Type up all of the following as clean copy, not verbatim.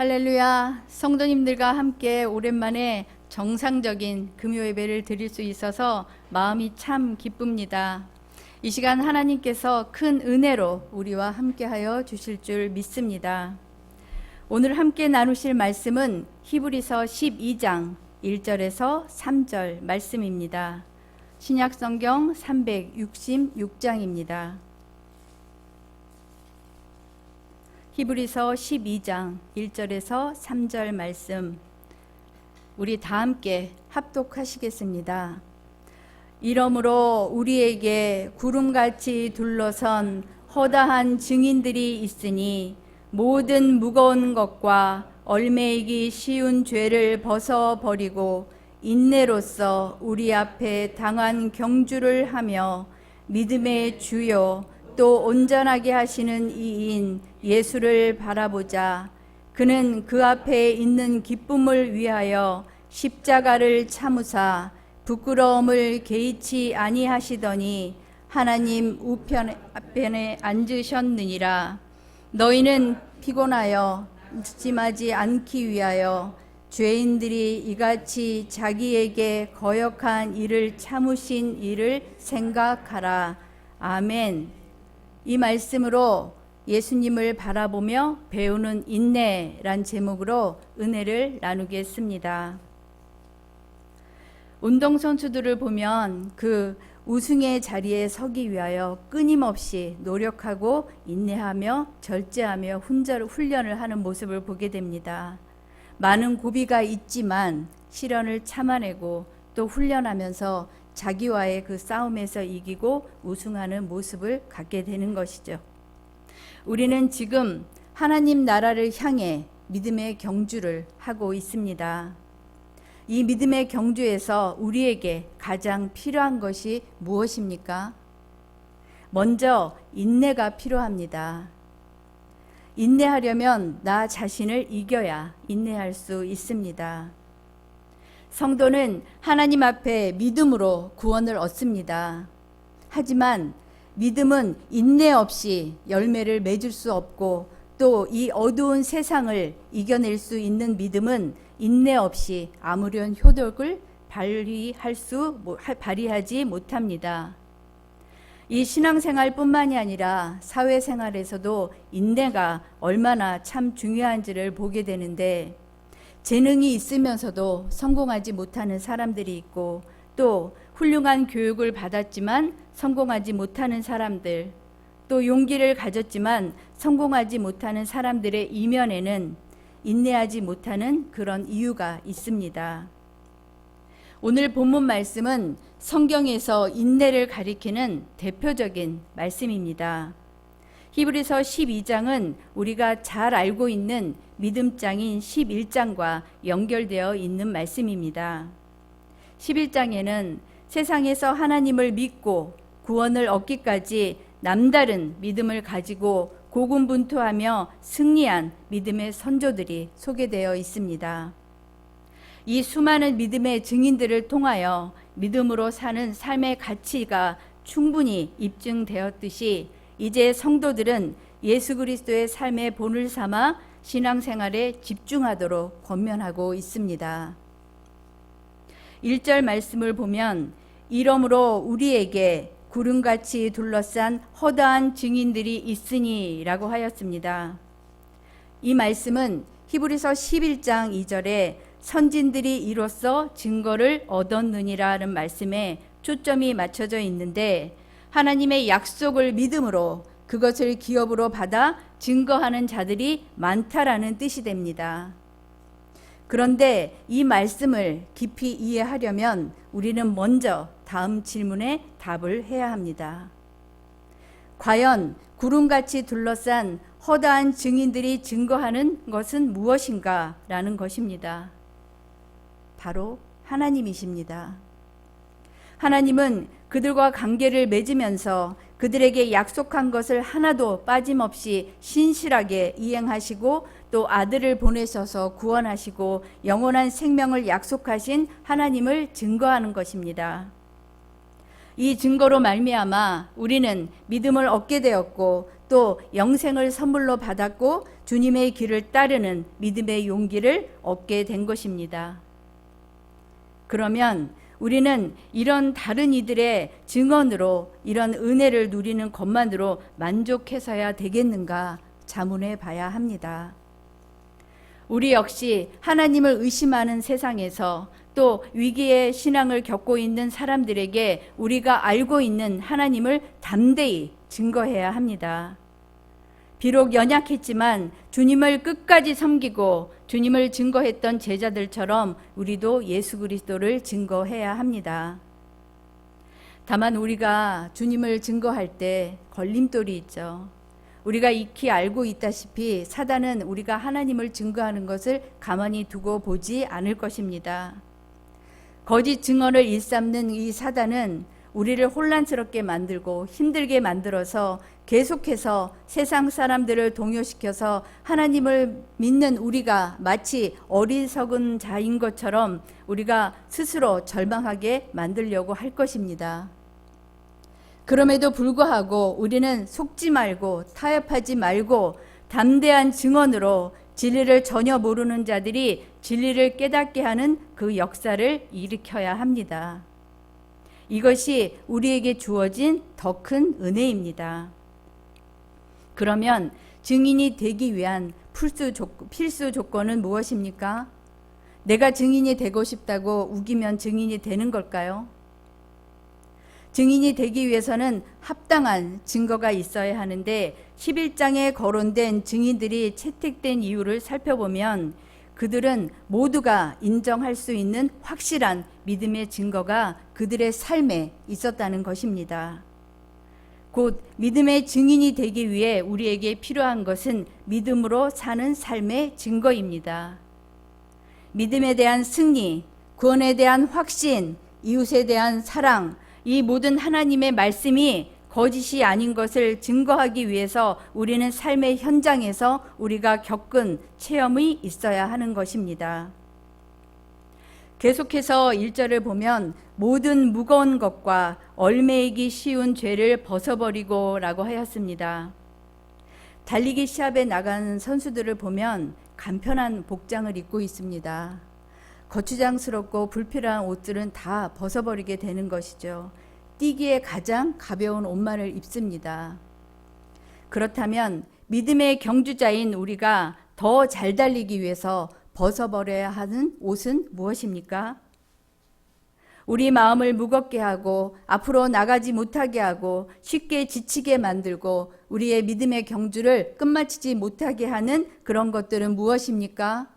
할렐루야. 성도님들과 함께 오랜만에 정상적인 금요 예배를 드릴 수 있어서 마음이 참 기쁩니다. 이 시간 하나님께서 큰 은혜로 우리와 함께하여 주실 줄 믿습니다. 오늘 함께 나누실 말씀은 히브리서 12장 1절에서 3절 말씀입니다. 신약성경 366장입니다. 히브리서 12장 1절에서 3절 말씀, 우리 다 함께 합독하시겠습니다. 이러므로 우리에게 구름같이 둘러선 허다한 증인들이 있으니 모든 무거운 것과 얽매이기 쉬운 죄를 벗어버리고 인내로써 우리 앞에 당한 경주를 하며 믿음의 주요 또 온전하게 하시는 이인 예수를 바라보자. 그는 그 앞에 있는 기쁨을 위하여 십자가를 참으사 부끄러움을 개의치 아니하시더니 하나님 우편에 앉으셨느니라. 너희는 피곤하여 낙심하지 않기 위하여 죄인들이 이같이 자기에게 거역한 일을 참으신 일을 생각하라. 아멘. 이 말씀으로 예수님을 바라보며 배우는 인내란 제목으로 은혜를 나누겠습니다. 운동선수들을 보면 그 우승의 자리에 서기 위하여 끊임없이 노력하고 인내하며 절제하며 훈련을 하는 모습을 보게 됩니다. 많은 고비가 있지만 시련을 참아내고 또 훈련하면서 자기와의 그 싸움에서 이기고 우승하는 모습을 갖게 되는 것이죠. 우리는 지금 하나님 나라를 향해 믿음의 경주를 하고 있습니다. 이 믿음의 경주에서 우리에게 가장 필요한 것이 무엇입니까? 먼저 인내가 필요합니다. 인내하려면 나 자신을 이겨야 인내할 수 있습니다. 성도는 하나님 앞에 믿음으로 구원을 얻습니다. 하지만 믿음은 인내 없이 열매를 맺을 수 없고 또 이 어두운 세상을 이겨낼 수 있는 믿음은 인내 없이 아무런 효력을 발휘하지 못합니다. 이 신앙생활뿐만이 아니라 사회생활에서도 인내가 얼마나 참 중요한지를 보게 되는데, 재능이 있으면서도 성공하지 못하는 사람들이 있고 또 훌륭한 교육을 받았지만 성공하지 못하는 사람들, 또 용기를 가졌지만 성공하지 못하는 사람들의 이면에는 인내하지 못하는 그런 이유가 있습니다. 오늘 본문 말씀은 성경에서 인내를 가리키는 대표적인 말씀입니다. 히브리서 12장은 우리가 잘 알고 있는 믿음장인 11장과 연결되어 있는 말씀입니다. 11장에는 세상에서 하나님을 믿고 구원을 얻기까지 남다른 믿음을 가지고 고군분투하며 승리한 믿음의 선조들이 소개되어 있습니다. 이 수많은 믿음의 증인들을 통하여 믿음으로 사는 삶의 가치가 충분히 입증되었듯이 이제 성도들은 예수 그리스도의 삶의 본을 삼아 신앙생활에 집중하도록 권면하고 있습니다. 1절 말씀을 보면 이러므로 우리에게 구름같이 둘러싼 허다한 증인들이 있으니 라고 하였습니다. 이 말씀은 히브리서 11장 2절에 선진들이 이로써 증거를 얻었느니라는 말씀에 초점이 맞춰져 있는데, 하나님의 약속을 믿음으로 그것을 기업으로 받아 증거하는 자들이 많다라는 뜻이 됩니다. 그런데 이 말씀을 깊이 이해하려면 우리는 먼저 다음 질문에 답을 해야 합니다. 과연 구름같이 둘러싼 허다한 증인들이 증거하는 것은 무엇인가? 라는 것입니다. 바로 하나님이십니다. 하나님은 그들과 관계를 맺으면서 그들에게 약속한 것을 하나도 빠짐없이 신실하게 이행하시고 또 아들을 보내셔서 구원하시고 영원한 생명을 약속하신 하나님을 증거하는 것입니다. 이 증거로 말미암아 우리는 믿음을 얻게 되었고 또 영생을 선물로 받았고 주님의 길을 따르는 믿음의 용기를 얻게 된 것입니다. 그러면 우리는 이런 다른 이들의 증언으로 이런 은혜를 누리는 것만으로 만족해서야 되겠는가 자문해 봐야 합니다. 우리 역시 하나님을 의심하는 세상에서 또 위기의 신앙을 겪고 있는 사람들에게 우리가 알고 있는 하나님을 담대히 증거해야 합니다. 비록 연약했지만 주님을 끝까지 섬기고 주님을 증거했던 제자들처럼 우리도 예수 그리스도를 증거해야 합니다. 다만 우리가 주님을 증거할 때 걸림돌이 있죠. 우리가 익히 알고 있다시피 사단은 우리가 하나님을 증거하는 것을 가만히 두고 보지 않을 것입니다. 거짓 증언을 일삼는 이 사단은 우리를 혼란스럽게 만들고 힘들게 만들어서 계속해서 세상 사람들을 동요시켜서 하나님을 믿는 우리가 마치 어리석은 자인 것처럼 우리가 스스로 절망하게 만들려고 할 것입니다. 그럼에도 불구하고 우리는 속지 말고 타협하지 말고 담대한 증언으로 진리를 전혀 모르는 자들이 진리를 깨닫게 하는 그 역사를 일으켜야 합니다. 이것이 우리에게 주어진 더 큰 은혜입니다. 그러면 증인이 되기 위한 필수 조건은 무엇입니까? 내가 증인이 되고 싶다고 우기면 증인이 되는 걸까요? 증인이 되기 위해서는 합당한 증거가 있어야 하는데 11장에 거론된 증인들이 채택된 이유를 살펴보면 그들은 모두가 인정할 수 있는 확실한 믿음의 증거가 그들의 삶에 있었다는 것입니다. 곧 믿음의 증인이 되기 위해 우리에게 필요한 것은 믿음으로 사는 삶의 증거입니다. 믿음에 대한 승리, 구원에 대한 확신, 이웃에 대한 사랑, 이 모든 하나님의 말씀이 거짓이 아닌 것을 증거하기 위해서 우리는 삶의 현장에서 우리가 겪은 체험이 있어야 하는 것입니다. 계속해서 1절을 보면 모든 무거운 것과 얽매이기 쉬운 죄를 벗어버리고 라고 하였습니다. 달리기 시합에 나간 선수들을 보면 간편한 복장을 입고 있습니다. 거추장스럽고 불필요한 옷들은 다 벗어버리게 되는 것이죠. 뛰기에 가장 가벼운 옷만을 입습니다. 그렇다면 믿음의 경주자인 우리가 더 잘 달리기 위해서 벗어버려야 하는 옷은 무엇입니까? 우리 마음을 무겁게 하고 앞으로 나가지 못하게 하고 쉽게 지치게 만들고 우리의 믿음의 경주를 끝마치지 못하게 하는 그런 것들은 무엇입니까?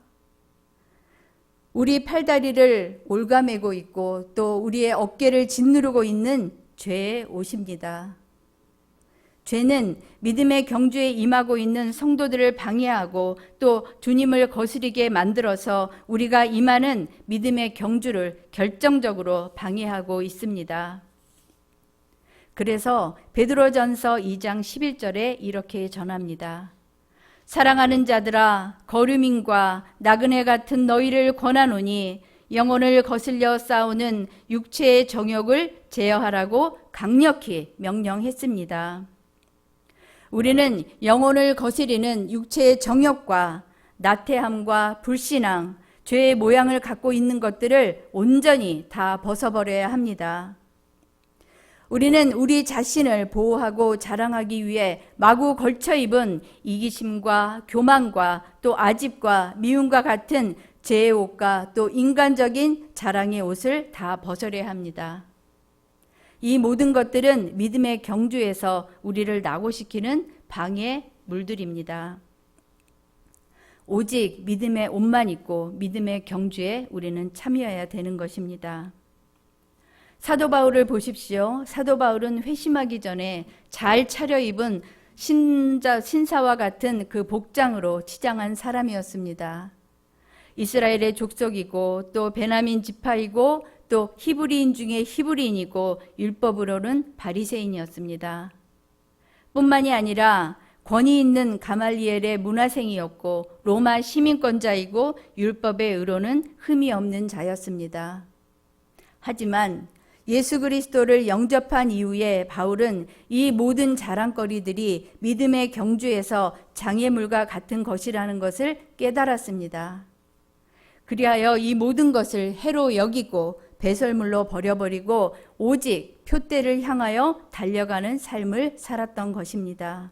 우리 팔다리를 올가매고 있고 또 우리의 어깨를 짓누르고 있는 죄의 옷입니다. 죄는 믿음의 경주에 임하고 있는 성도들을 방해하고 또 주님을 거스리게 만들어서 우리가 임하는 믿음의 경주를 결정적으로 방해하고 있습니다. 그래서 베드로전서 2장 11절에 이렇게 전합니다. 사랑하는 자들아 거류민과 나그네 같은 너희를 권하노니 영혼을 거슬려 싸우는 육체의 정욕을 제어하라고 강력히 명령했습니다. 우리는 영혼을 거스리는 육체의 정욕과 나태함과 불신앙, 죄의 모양을 갖고 있는 것들을 온전히 다 벗어버려야 합니다. 우리는 우리 자신을 보호하고 자랑하기 위해 마구 걸쳐 입은 이기심과 교만과 또 아집과 미움과 같은 죄의 옷과 또 인간적인 자랑의 옷을 다 벗어야 합니다. 이 모든 것들은 믿음의 경주에서 우리를 낙오시키는 방해 물들입니다. 오직 믿음의 옷만 입고 믿음의 경주에 우리는 참여해야 되는 것입니다. 사도 바울을 보십시오. 사도 바울은 회심하기 전에 잘 차려입은 신사와 같은 그 복장으로 치장한 사람이었습니다. 이스라엘의 족속이고 또 베냐민 지파이고 또 히브리인 중에 히브리인이고 율법으로는 바리새인이었습니다. 뿐만이 아니라 권위 있는 가말리엘의 문화생이었고 로마 시민권자이고 율법의 의로는 흠이 없는 자였습니다. 하지만 예수 그리스도를 영접한 이후에 바울은 이 모든 자랑거리들이 믿음의 경주에서 장애물과 같은 것이라는 것을 깨달았습니다. 그리하여 이 모든 것을 해로 여기고 배설물로 버려버리고 오직 표대를 향하여 달려가는 삶을 살았던 것입니다.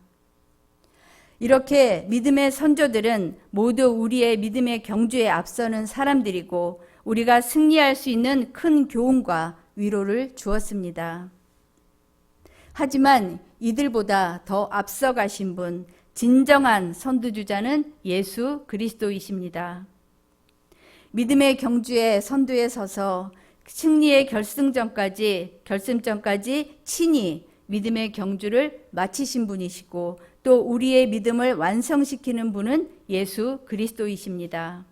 이렇게 믿음의 선조들은 모두 우리의 믿음의 경주에 앞서는 사람들이고 우리가 승리할 수 있는 큰 교훈과 위로를 주었습니다. 하지만 이들보다 더 앞서가신 분, 진정한 선두주자는 예수 그리스도이십니다. 믿음의 경주에 선두에 서서 승리의 결승점까지 친히 믿음의 경주를 마치신 분이시고 또 우리의 믿음을 완성시키는 분은 예수 그리스도이십니다.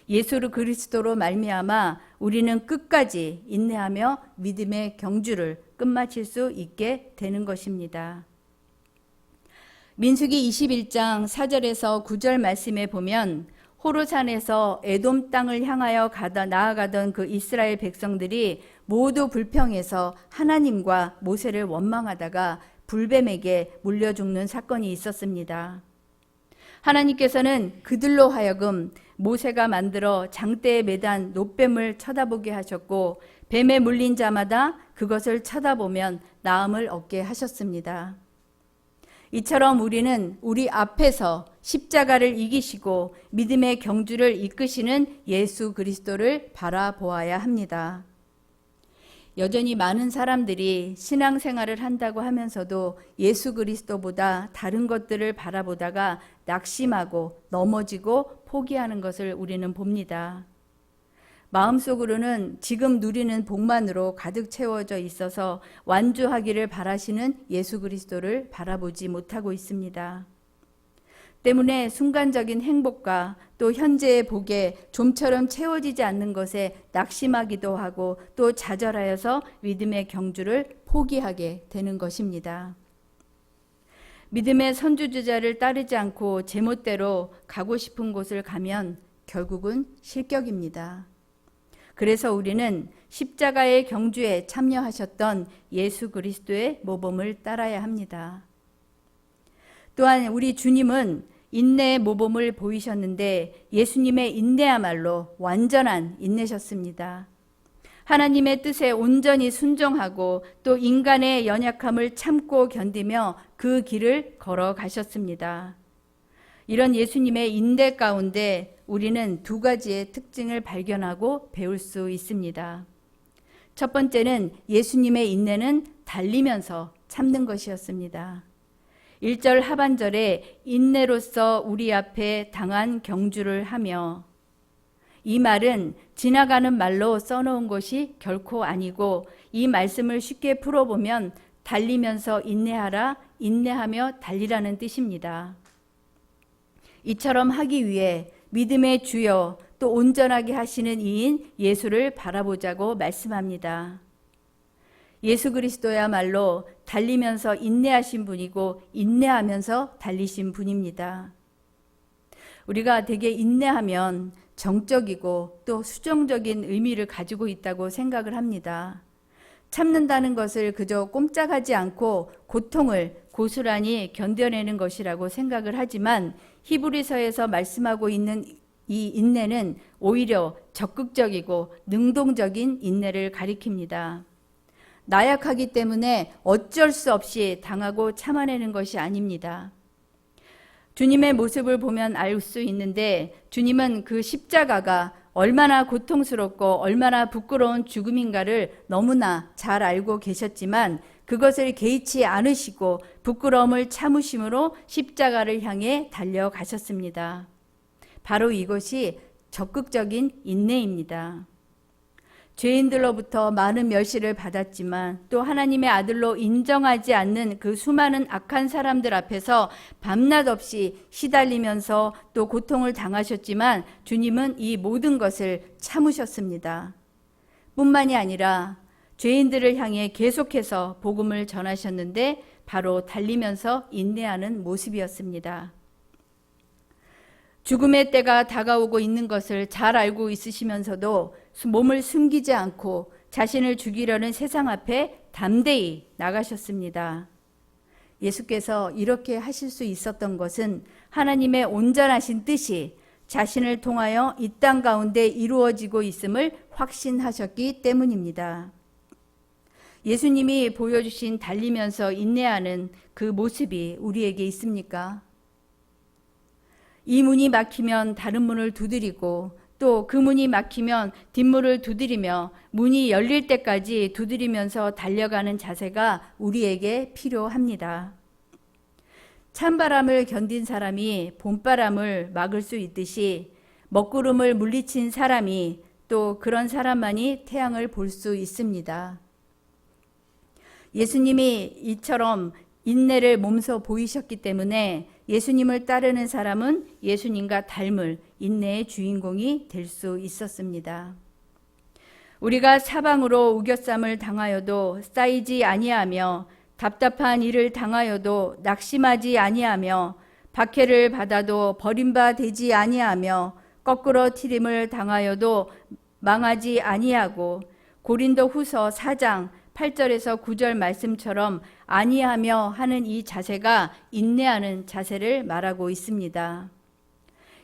예수 그리스도로 말미암아 우리는 끝까지 인내하며 믿음의 경주를 끝마칠 수 있게 되는 것입니다. 민수기 21장 4절에서 9절 말씀에 보면 호르산에서 에돔 땅을 향하여 나아가던 그 이스라엘 백성들이 모두 불평해서 하나님과 모세를 원망하다가 불뱀에게 물려 죽는 사건이 있었습니다. 하나님께서는 그들로 하여금 모세가 만들어 장대에 매단 놋뱀을 쳐다보게 하셨고 뱀에 물린 자마다 그것을 쳐다보면 나음을 얻게 하셨습니다. 이처럼 우리는 우리 앞에서 십자가를 이기시고 믿음의 경주를 이끄시는 예수 그리스도를 바라보아야 합니다. 여전히 많은 사람들이 신앙생활을 한다고 하면서도 예수 그리스도보다 다른 것들을 바라보다가 낙심하고 넘어지고 포기하는 것을 우리는 봅니다. 마음속으로는 지금 누리는 복만으로 가득 채워져 있어서 완주하기를 바라시는 예수 그리스도를 바라보지 못하고 있습니다. 때문에 순간적인 행복과 또 현재의 복에 좀처럼 채워지지 않는 것에 낙심하기도 하고 또 좌절하여서 믿음의 경주를 포기하게 되는 것입니다. 믿음의 선두주자를 따르지 않고 제멋대로 가고 싶은 곳을 가면 결국은 실격입니다. 그래서 우리는 십자가의 경주에 참여하셨던 예수 그리스도의 모범을 따라야 합니다. 또한 우리 주님은 인내의 모범을 보이셨는데 예수님의 인내야말로 완전한 인내셨습니다. 하나님의 뜻에 온전히 순종하고 또 인간의 연약함을 참고 견디며 그 길을 걸어가셨습니다. 이런 예수님의 인내 가운데 우리는 두 가지의 특징을 발견하고 배울 수 있습니다. 첫 번째는 예수님의 인내는 달리면서 참는 것이었습니다. 1절 하반절에 인내로서 우리 앞에 당한 경주를 하며, 이 말은 지나가는 말로 써놓은 것이 결코 아니고 이 말씀을 쉽게 풀어보면 달리면서 인내하라, 인내하며 달리라는 뜻입니다. 이처럼 하기 위해 믿음의 주여 또 온전하게 하시는 이인 예수를 바라보자고 말씀합니다. 예수 그리스도야말로 달리면서 인내하신 분이고 인내하면서 달리신 분입니다. 우리가 되게 인내하면 정적이고 또 수정적인 의미를 가지고 있다고 생각을 합니다. 참는다는 것을 그저 꼼짝하지 않고 고통을 고스란히 견뎌내는 것이라고 생각을 하지만 히브리서에서 말씀하고 있는 이 인내는 오히려 적극적이고 능동적인 인내를 가리킵니다. 나약하기 때문에 어쩔 수 없이 당하고 참아내는 것이 아닙니다. 주님의 모습을 보면 알 수 있는데 주님은 그 십자가가 얼마나 고통스럽고 얼마나 부끄러운 죽음인가를 너무나 잘 알고 계셨지만 그것을 개의치 않으시고 부끄러움을 참으심으로 십자가를 향해 달려가셨습니다. 바로 이것이 적극적인 인내입니다. 죄인들로부터 많은 멸시를 받았지만 또 하나님의 아들로 인정하지 않는 그 수많은 악한 사람들 앞에서 밤낮 없이 시달리면서 또 고통을 당하셨지만 주님은 이 모든 것을 참으셨습니다. 뿐만이 아니라 죄인들을 향해 계속해서 복음을 전하셨는데 바로 달리면서 인내하는 모습이었습니다. 죽음의 때가 다가오고 있는 것을 잘 알고 있으시면서도 몸을 숨기지 않고 자신을 죽이려는 세상 앞에 담대히 나가셨습니다. 예수께서 이렇게 하실 수 있었던 것은 하나님의 온전하신 뜻이 자신을 통하여 이 땅 가운데 이루어지고 있음을 확신하셨기 때문입니다. 예수님이 보여주신 달리면서 인내하는 그 모습이 우리에게 있습니까? 이 문이 막히면 다른 문을 두드리고 또 그 문이 막히면 뒷문을 두드리며 문이 열릴 때까지 두드리면서 달려가는 자세가 우리에게 필요합니다. 찬바람을 견딘 사람이 봄바람을 막을 수 있듯이 먹구름을 물리친 사람이 또 그런 사람만이 태양을 볼 수 있습니다. 예수님이 이처럼 인내를 몸소 보이셨기 때문에 예수님을 따르는 사람은 예수님과 닮을 인내의 주인공이 될 수 있었습니다. 우리가 사방으로 우겨쌈을 당하여도 쌓이지 아니하며 답답한 일을 당하여도 낙심하지 아니하며 박해를 받아도 버림바 되지 아니하며 거꾸로 튀림을 당하여도 망하지 아니하고 고린도후서 4장 8절에서 9절 말씀처럼 아니하며 하는 이 자세가 인내하는 자세를 말하고 있습니다.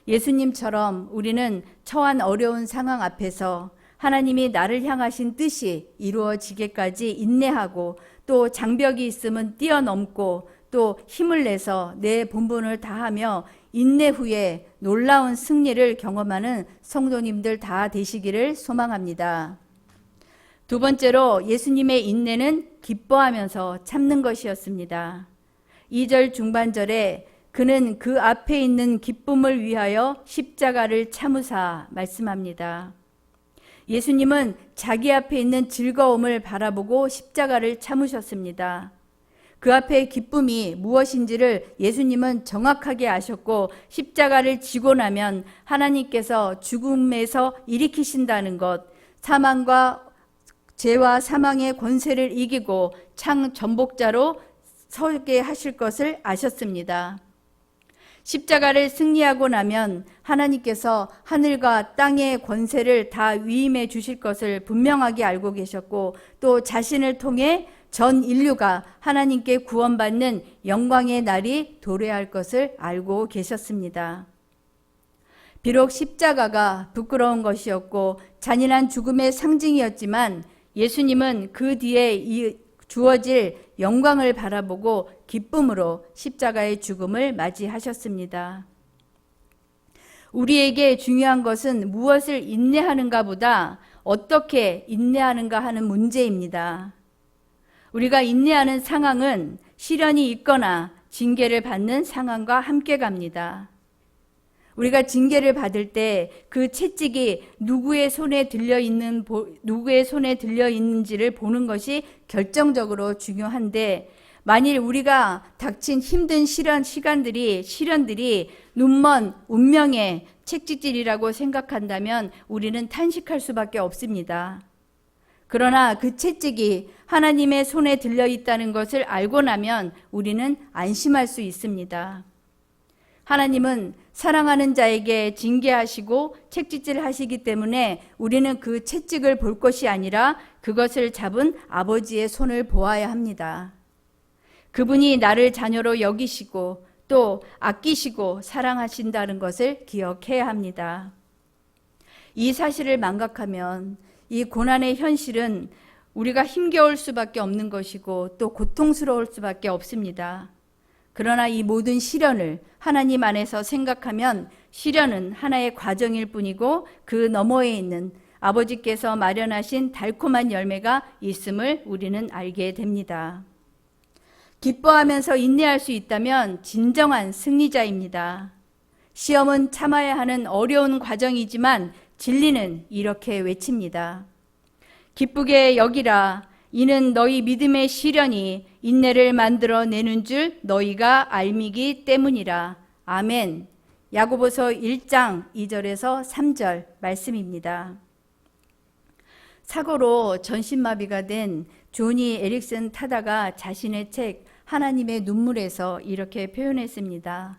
예수님처럼 우리는 처한 어려운 상황 앞에서 하나님이 나를 향하신 뜻이 이루어지기까지 인내하고 또 장벽이 있으면 뛰어넘고 또 힘을 내서 내 본분을 다하며 인내 후에 놀라운 승리를 경험하는 성도님들 다 되시기를 소망합니다. 두 번째로 예수님의 인내는 기뻐하면서 참는 것이었습니다. 2절 중반절에 그는 그 앞에 있는 기쁨을 위하여 십자가를 참으사 말씀합니다. 예수님은 자기 앞에 있는 즐거움을 바라보고 십자가를 참으셨습니다. 그 앞에 기쁨이 무엇인지를 예수님은 정확하게 아셨고 십자가를 지고 나면 하나님께서 죽음에서 일으키신다는 것, 사망과 죄와 사망의 권세를 이기고 창 전복자로 서게 하실 것을 아셨습니다. 십자가를 승리하고 나면 하나님께서 하늘과 땅의 권세를 다 위임해 주실 것을 분명하게 알고 계셨고 또 자신을 통해 전 인류가 하나님께 구원받는 영광의 날이 도래할 것을 알고 계셨습니다. 비록 십자가가 부끄러운 것이었고 잔인한 죽음의 상징이었지만 예수님은 그 뒤에 주어질 영광을 바라보고 기쁨으로 십자가의 죽음을 맞이하셨습니다. 우리에게 중요한 것은 무엇을 인내하는가 보다 어떻게 인내하는가 하는 문제입니다. 우리가 인내하는 상황은 시련이 있거나 징계를 받는 상황과 함께 갑니다. 우리가 징계를 받을 때 그 채찍이 누구의 손에 들려 있는지를 보는 것이 결정적으로 중요한데 만일 우리가 닥친 힘든 시련들이 눈먼 운명의 채찍질이라고 생각한다면 우리는 탄식할 수밖에 없습니다. 그러나 그 채찍이 하나님의 손에 들려 있다는 것을 알고 나면 우리는 안심할 수 있습니다. 하나님은 사랑하는 자에게 징계하시고 채찍질 하시기 때문에 우리는 그 채찍을 볼 것이 아니라 그것을 잡은 아버지의 손을 보아야 합니다. 그분이 나를 자녀로 여기시고 또 아끼시고 사랑하신다는 것을 기억해야 합니다. 이 사실을 망각하면 이 고난의 현실은 우리가 힘겨울 수밖에 없는 것이고 또 고통스러울 수밖에 없습니다. 그러나 이 모든 시련을 하나님 안에서 생각하면 시련은 하나의 과정일 뿐이고 그 너머에 있는 아버지께서 마련하신 달콤한 열매가 있음을 우리는 알게 됩니다. 기뻐하면서 인내할 수 있다면 진정한 승리자입니다. 시험은 참아야 하는 어려운 과정이지만 진리는 이렇게 외칩니다. 기쁘게 여기라. 이는 너희 믿음의 시련이 인내를 만들어내는 줄 너희가 알미기 때문이라. 아멘. 야고보서 1장 2절에서 3절 말씀입니다. 사고로 전신마비가 된 조니 에릭슨 타다가 자신의 책 하나님의 눈물에서 이렇게 표현했습니다.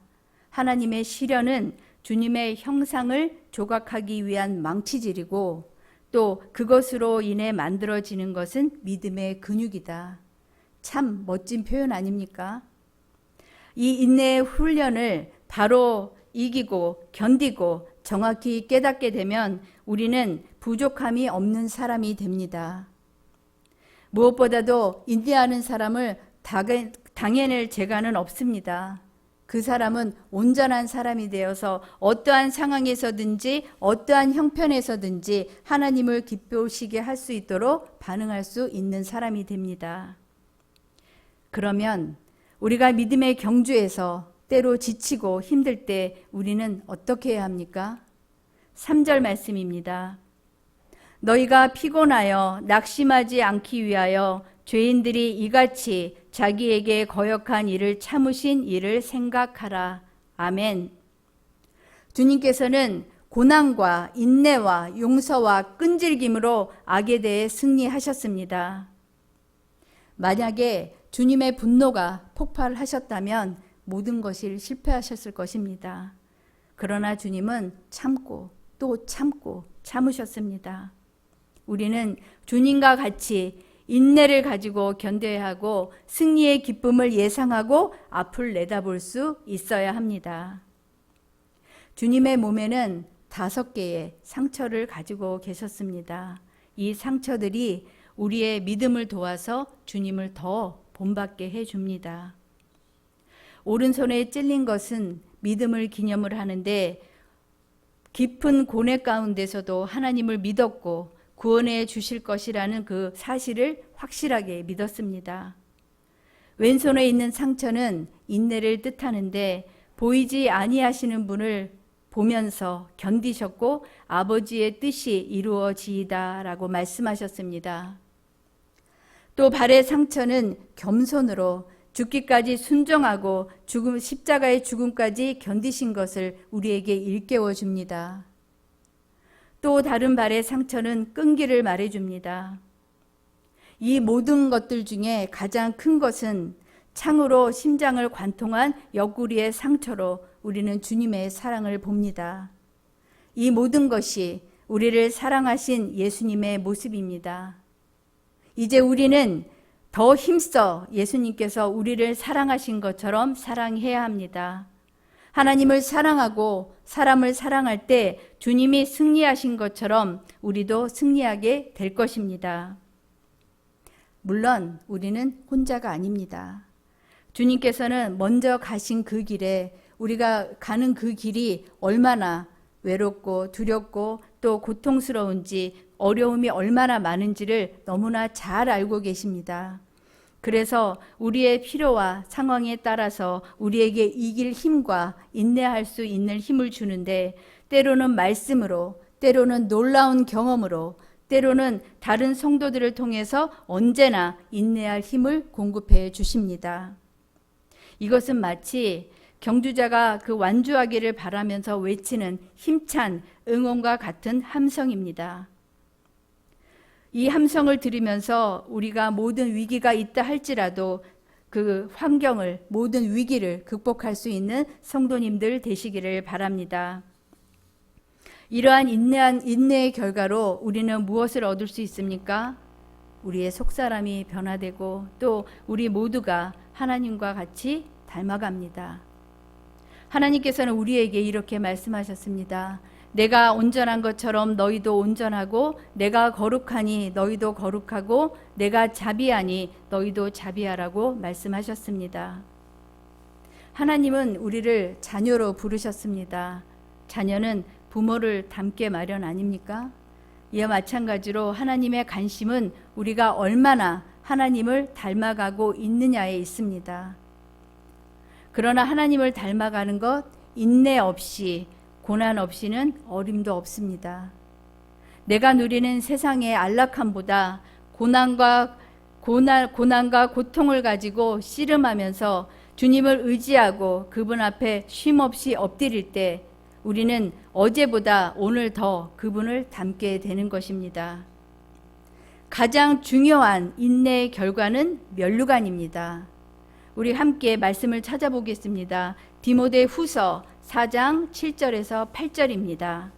하나님의 시련은 주님의 형상을 조각하기 위한 망치질이고 또 그것으로 인해 만들어지는 것은 믿음의 근육이다. 참 멋진 표현 아닙니까? 이 인내의 훈련을 바로 이기고 견디고 정확히 깨닫게 되면 우리는 부족함이 없는 사람이 됩니다. 무엇보다도 인내하는 사람을 당해낼 재간은 없습니다. 그 사람은 온전한 사람이 되어서 어떠한 상황에서든지 어떠한 형편에서든지 하나님을 기쁘시게 할 수 있도록 반응할 수 있는 사람이 됩니다. 그러면 우리가 믿음의 경주에서 때로 지치고 힘들 때 우리는 어떻게 해야 합니까? 3절 말씀입니다. 너희가 피곤하여 낙심하지 않기 위하여 죄인들이 이같이 자기에게 거역한 일을 참으신 일을 생각하라. 아멘. 주님께서는 고난과 인내와 용서와 끈질김으로 악에 대해 승리하셨습니다. 만약에 주님의 분노가 폭발하셨다면 모든 것이 실패하셨을 것입니다. 그러나 주님은 참고 또 참고 참으셨습니다. 우리는 주님과 같이 인내를 가지고 견뎌야 하고 승리의 기쁨을 예상하고 앞을 내다볼 수 있어야 합니다. 주님의 몸에는 5개의 상처를 가지고 계셨습니다. 이 상처들이 우리의 믿음을 도와서 주님을 더 본받게 해줍니다. 오른손에 찔린 것은 믿음을 기념을 하는데 깊은 고뇌 가운데서도 하나님을 믿었고 구원해 주실 것이라는 그 사실을 확실하게 믿었습니다. 왼손에 있는 상처는 인내를 뜻하는데 보이지 아니하시는 분을 보면서 견디셨고 아버지의 뜻이 이루어지이다라고 말씀하셨습니다. 또 발의 상처는 겸손으로 죽기까지 순종하고 십자가의 죽음까지 견디신 것을 우리에게 일깨워 줍니다. 또 다른 발의 상처는 끈기를 말해줍니다. 이 모든 것들 중에 가장 큰 것은 창으로 심장을 관통한 옆구리의 상처로 우리는 주님의 사랑을 봅니다. 이 모든 것이 우리를 사랑하신 예수님의 모습입니다. 이제 우리는 더 힘써 예수님께서 우리를 사랑하신 것처럼 사랑해야 합니다. 하나님을 사랑하고 사람을 사랑할 때 주님이 승리하신 것처럼 우리도 승리하게 될 것입니다. 물론 우리는 혼자가 아닙니다. 주님께서는 먼저 가신 그 길에 우리가 가는 그 길이 얼마나 외롭고 두렵고 또 고통스러운지 어려움이 얼마나 많은지를 너무나 잘 알고 계십니다. 그래서 우리의 필요와 상황에 따라서 우리에게 이길 힘과 인내할 수 있는 힘을 주는데 때로는 말씀으로, 때로는 놀라운 경험으로, 때로는 다른 성도들을 통해서 언제나 인내할 힘을 공급해 주십니다. 이것은 마치 경주자가 그 완주하기를 바라면서 외치는 힘찬 응원과 같은 함성입니다. 이 함성을 들으면서 우리가 모든 위기가 있다 할지라도 그 환경을, 모든 위기를 극복할 수 있는 성도님들 되시기를 바랍니다. 이러한 인내의 결과로 우리는 무엇을 얻을 수 있습니까? 우리의 속사람이 변화되고 또 우리 모두가 하나님과 같이 닮아갑니다. 하나님께서는 우리에게 이렇게 말씀하셨습니다. 내가 온전한 것처럼 너희도 온전하고 내가 거룩하니 너희도 거룩하고 내가 자비하니 너희도 자비하라고 말씀하셨습니다. 하나님은 우리를 자녀로 부르셨습니다. 자녀는 부모를 닮게 마련 아닙니까? 이와 마찬가지로 하나님의 관심은 우리가 얼마나 하나님을 닮아가고 있느냐에 있습니다. 그러나 하나님을 닮아가는 것, 인내 없이 고난 없이는 어림도 없습니다. 내가 누리는 세상의 안락함보다 고난과 고통을 가지고 씨름하면서 주님을 의지하고 그분 앞에 쉼없이 엎드릴 때 우리는 어제보다 오늘 더 그분을 닮게 되는 것입니다. 가장 중요한 인내의 결과는 면류관입니다. 우리 함께 말씀을 찾아보겠습니다. 디모데 후서 4장 7절에서 8절입니다.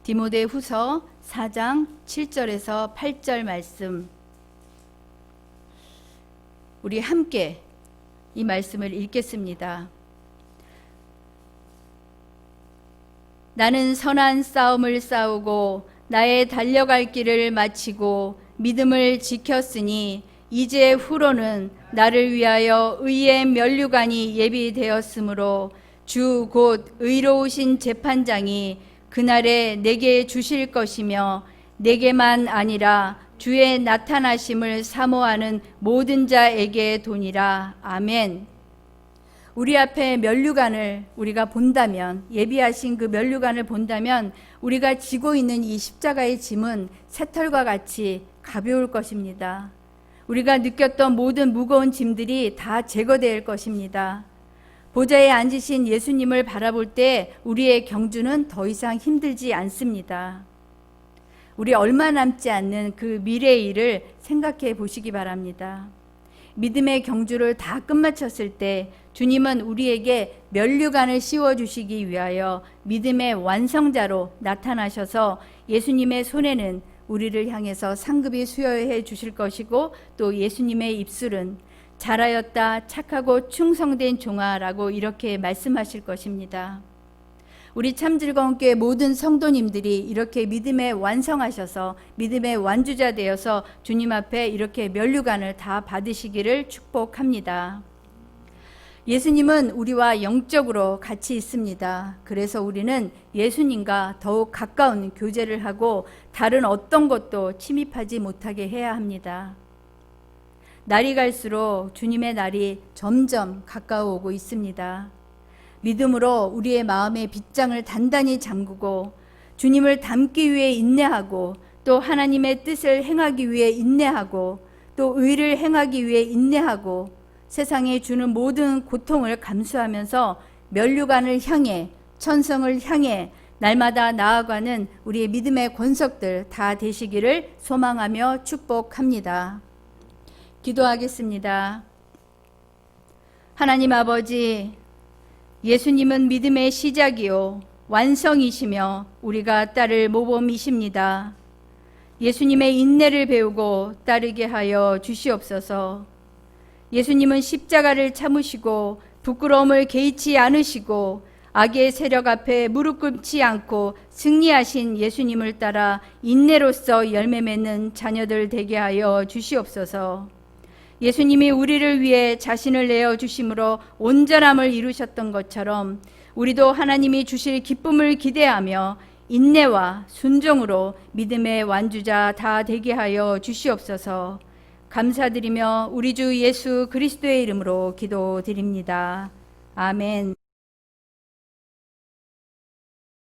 디모데후서 4장 7절에서 8절 말씀, 우리 함께 이 말씀을 읽겠습니다. 나는 선한 싸움을 싸우고 나의 달려갈 길을 마치고 믿음을 지켰으니 이제 후로는 나를 위하여 의의 면류관이 예비되었으므로 주 곧 의로우신 재판장이 그날에 내게 주실 것이며 내게만 아니라 주의 나타나심을 사모하는 모든 자에게 도니라. 아멘. 우리 앞에 면류관을 우리가 본다면, 예비하신 그 면류관을 본다면 우리가 지고 있는 이 십자가의 짐은 새털과 같이 가벼울 것입니다. 우리가 느꼈던 모든 무거운 짐들이 다 제거될 것입니다. 보좌에 앉으신 예수님을 바라볼 때 우리의 경주는 더 이상 힘들지 않습니다. 우리 얼마 남지 않는 그 미래의 일을 생각해 보시기 바랍니다. 믿음의 경주를 다 끝마쳤을 때 주님은 우리에게 면류관을 씌워주시기 위하여 믿음의 완성자로 나타나셔서 예수님의 손에는 우리를 향해서 상급이 수여해 주실 것이고, 또 예수님의 입술은 잘하였다 착하고 충성된 종아라고 이렇게 말씀하실 것입니다. 우리 참즐거운 교회 모든 성도님들이 이렇게 믿음에 완성하셔서 믿음의 완주자 되어서 주님 앞에 이렇게 면류관을 다 받으시기를 축복합니다. 예수님은 우리와 영적으로 같이 있습니다. 그래서 우리는 예수님과 더욱 가까운 교제를 하고 다른 어떤 것도 침입하지 못하게 해야 합니다. 날이 갈수록 주님의 날이 점점 가까워오고 있습니다. 믿음으로 우리의 마음의 빗장을 단단히 잠그고 주님을 닮기 위해 인내하고, 또 하나님의 뜻을 행하기 위해 인내하고, 또 의를 행하기 위해 인내하고, 세상에 주는 모든 고통을 감수하면서 면류관을 향해, 천성을 향해 날마다 나아가는 우리의 믿음의 권석들 다 되시기를 소망하며 축복합니다. 기도하겠습니다. 하나님 아버지, 예수님은 믿음의 시작이요 완성이시며 우리가 따를 모범이십니다. 예수님의 인내를 배우고 따르게 하여 주시옵소서. 예수님은 십자가를 참으시고 부끄러움을 개의치 않으시고 악의 세력 앞에 무릎 꿇지 않고 승리하신 예수님을 따라 인내로서 열매 맺는 자녀들 되게 하여 주시옵소서. 예수님이 우리를 위해 자신을 내어주심으로 온전함을 이루셨던 것처럼 우리도 하나님이 주실 기쁨을 기대하며 인내와 순종으로 믿음의 완주자 다 되게 하여 주시옵소서. 감사드리며 우리 주 예수 그리스도의 이름으로 기도드립니다. 아멘.